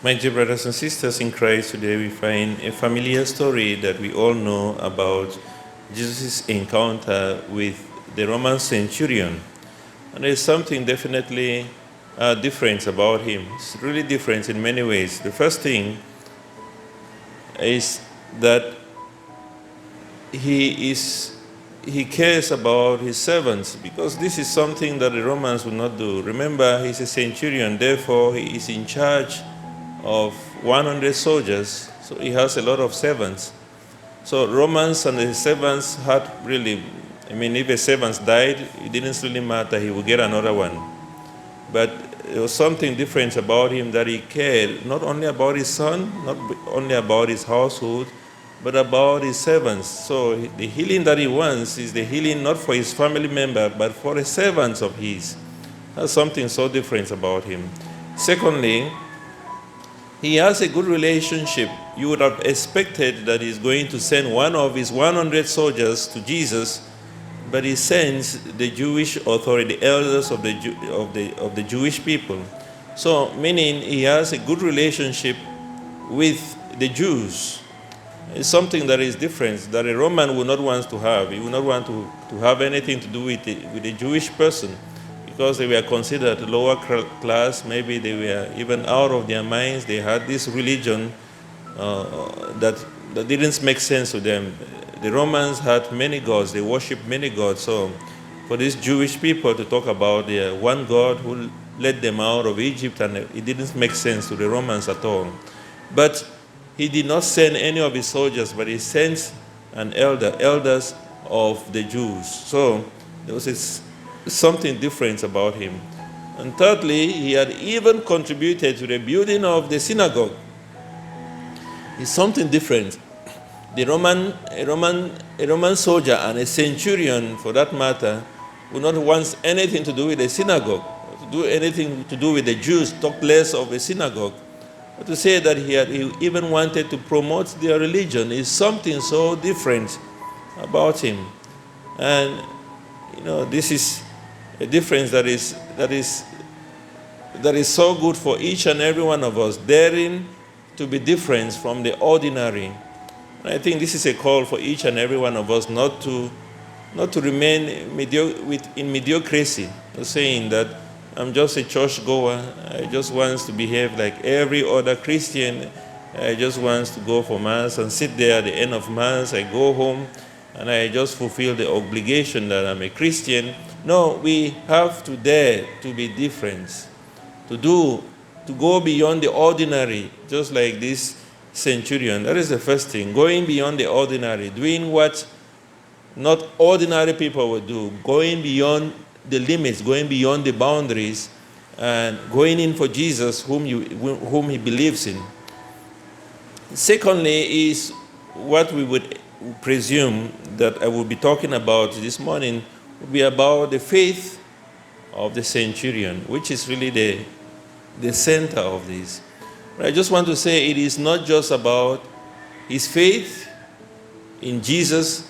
My dear brothers and sisters in Christ, today we find a familiar story that we all know about Jesus' encounter with the Roman centurion. And there's something definitely different about him. It's really different in many ways. The first thing is that he cares about his servants, because this is something that the Romans would not do. Remember, he's a centurion, therefore he is in charge of 100 soldiers, so he has a lot of servants. So Romans and the servants had really, if a servant died, it didn't really matter, he would get another one. But there was something different about him, that he cared not only about his son, not only about his household, but about his servants. So the healing that he wants is the healing not for his family member, but for the servants of his. That's something so different about him. Secondly, he has a good relationship. You would have expected that he's going to send one of his 100 soldiers to Jesus, but he sends the Jewish authority, the elders of the Jewish people. So, meaning he has a good relationship with the Jews. It's something that is different, that a Roman would not want to have. He would not want to have anything to do with a Jewish person, because they were considered lower class. Maybe they were even out of their minds. They had this religion that didn't make sense to them. The Romans had many gods. They worshipped many gods. So for these Jewish people to talk about the one God who led them out of Egypt, and it didn't make sense to the Romans at all. But he did not send any of his soldiers, but he sent elders of the Jews. So there was something different about him. And thirdly, he had even contributed to the building of the synagogue. It's something different. A Roman soldier and a centurion, for that matter, would not want anything to do with the synagogue, to do anything to do with the Jews, talk less of a synagogue. But to say that he even wanted to promote their religion is something so different about him. And this is a difference that is so good for each and every one of us, daring to be different from the ordinary. And I think this is a call for each and every one of us not to remain in mediocrity, saying that I'm just a church goer, I just want to behave like every other Christian, I just want to go for Mass and sit there at the end of Mass, I go home and I just fulfill the obligation that I'm a Christian. No, we have to dare to be different, to go beyond the ordinary, just like this centurion. That is the first thing, going beyond the ordinary, doing what not ordinary people would do, going beyond the limits, going beyond the boundaries, and going in for Jesus, whom he believes in. Secondly is what we would presume that I will be talking about this morning, will be about the faith of the centurion, which is really the center of this. But I just want to say it is not just about his faith in Jesus,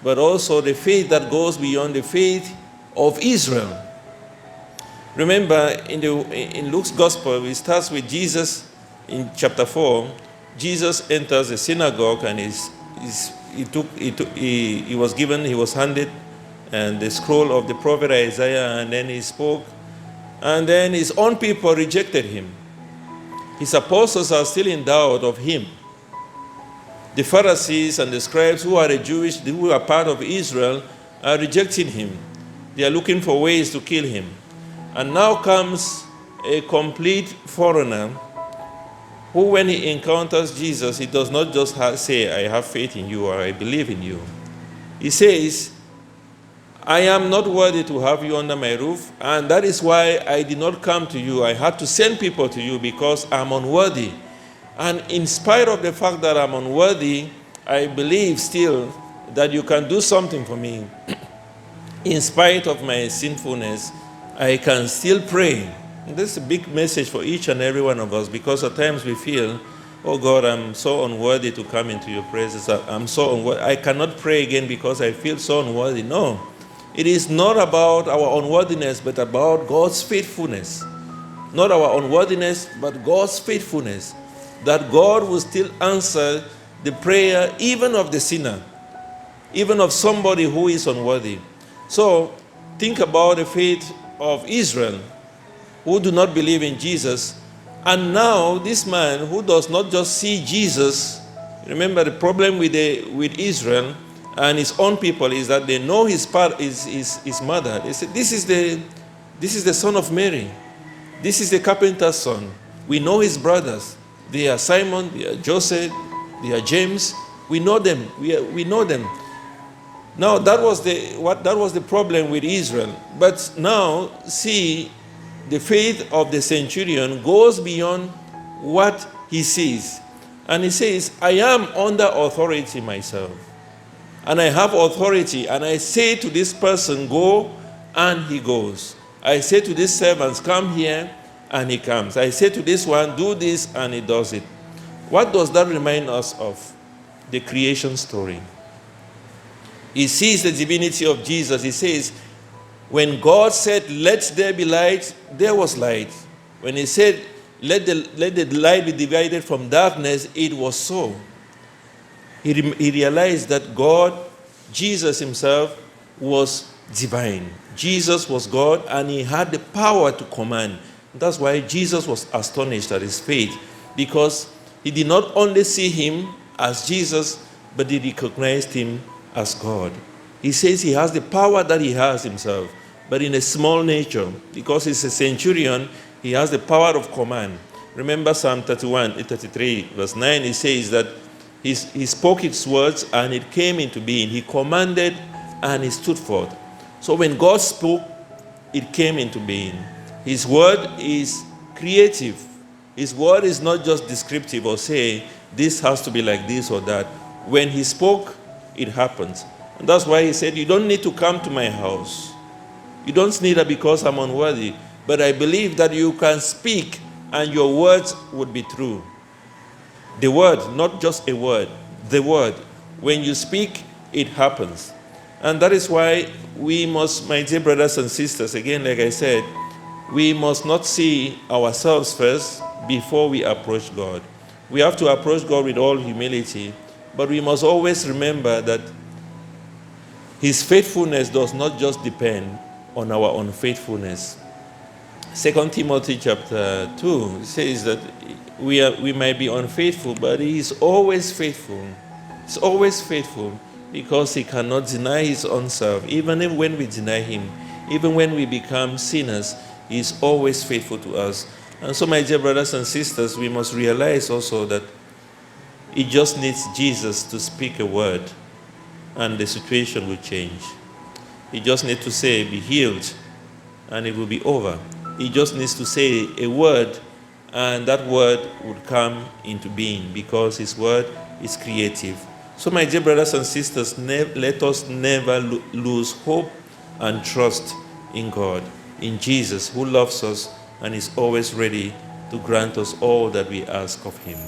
but also the faith that goes beyond the faith of Israel. Remember, in Luke's Gospel, it starts with Jesus in chapter 4. Jesus enters the synagogue, and he was handed and the scroll of the prophet Isaiah, and then he spoke, and then his own people rejected him. His apostles are still in doubt of him. The Pharisees and the scribes, who are part of Israel, are rejecting him. They are looking for ways to kill him. And now comes a complete foreigner who, when he encounters Jesus, he does not just say, I have faith in you, or I believe in you. He says, I am not worthy to have you under my roof, and that is why I did not come to you. I had to send people to you because I'm unworthy. And in spite of the fact that I'm unworthy, I believe still that you can do something for me. In spite of my sinfulness, I can still pray. And this is a big message for each and every one of us, because at times we feel, oh God, I'm so unworthy to come into your presence. I'm so unworthy. I cannot pray again because I feel so unworthy. No, it is not about our unworthiness, but about God's faithfulness. Not our unworthiness, but God's faithfulness. That God will still answer the prayer even of the sinner, even of somebody who is unworthy. So think about the faith of Israel, who do not believe in Jesus. And now this man who does not just see Jesus, remember the problem with Israel and his own people is that they know his mother. They say, this is the son of Mary. This is the carpenter's son. We know his brothers. They are Simon, they are Joseph, they are James. We know them. We know them. Now that was the problem with Israel. But now see, the faith of the centurion goes beyond what he sees. And he says, I am under authority myself. And I have authority. And I say to this person, go, and he goes. I say to these servants, come here, and he comes. I say to this one, do this, and he does it. What does that remind us of? The creation story. He sees the divinity of Jesus. He says, when God said, let there be light, there was light. When he said, let the light be divided from darkness, it was so. He realized that God, Jesus himself, was divine. Jesus was God, and he had the power to command. That's why Jesus was astonished at his faith, because he did not only see him as Jesus, but he recognized him as God. He says he has the power that he has himself, but in a small nature. Because he's a centurion, he has the power of command. Remember Psalm 33, verse 9, it says that he spoke his words and it came into being. He commanded and it stood forth. So when God spoke, it came into being. His word is creative. His word is not just descriptive or say, this has to be like this or that. When he spoke, it happens. And that's why he said, you don't need to come to my house. You don't need that because I'm unworthy. But I believe that you can speak and your words would be true. The word, not just a word, the word. When you speak, it happens. And that is why we must, my dear brothers and sisters, again, like I said, we must not see ourselves first before we approach God. We have to approach God with all humility, but we must always remember that his faithfulness does not just depend on our unfaithfulness. 2 Timothy chapter 2 says that we might be unfaithful, but he is always faithful. He's always faithful because he cannot deny his own self. Even when we deny him, even when we become sinners, he is always faithful to us. And so, my dear brothers and sisters, we must realize also that it just needs Jesus to speak a word and the situation will change. He just needs to say, be healed, and it will be over. He just needs to say a word, and that word would come into being because his word is creative. So, my dear brothers and sisters, let us never lose hope and trust in God, in Jesus, who loves us and is always ready to grant us all that we ask of him.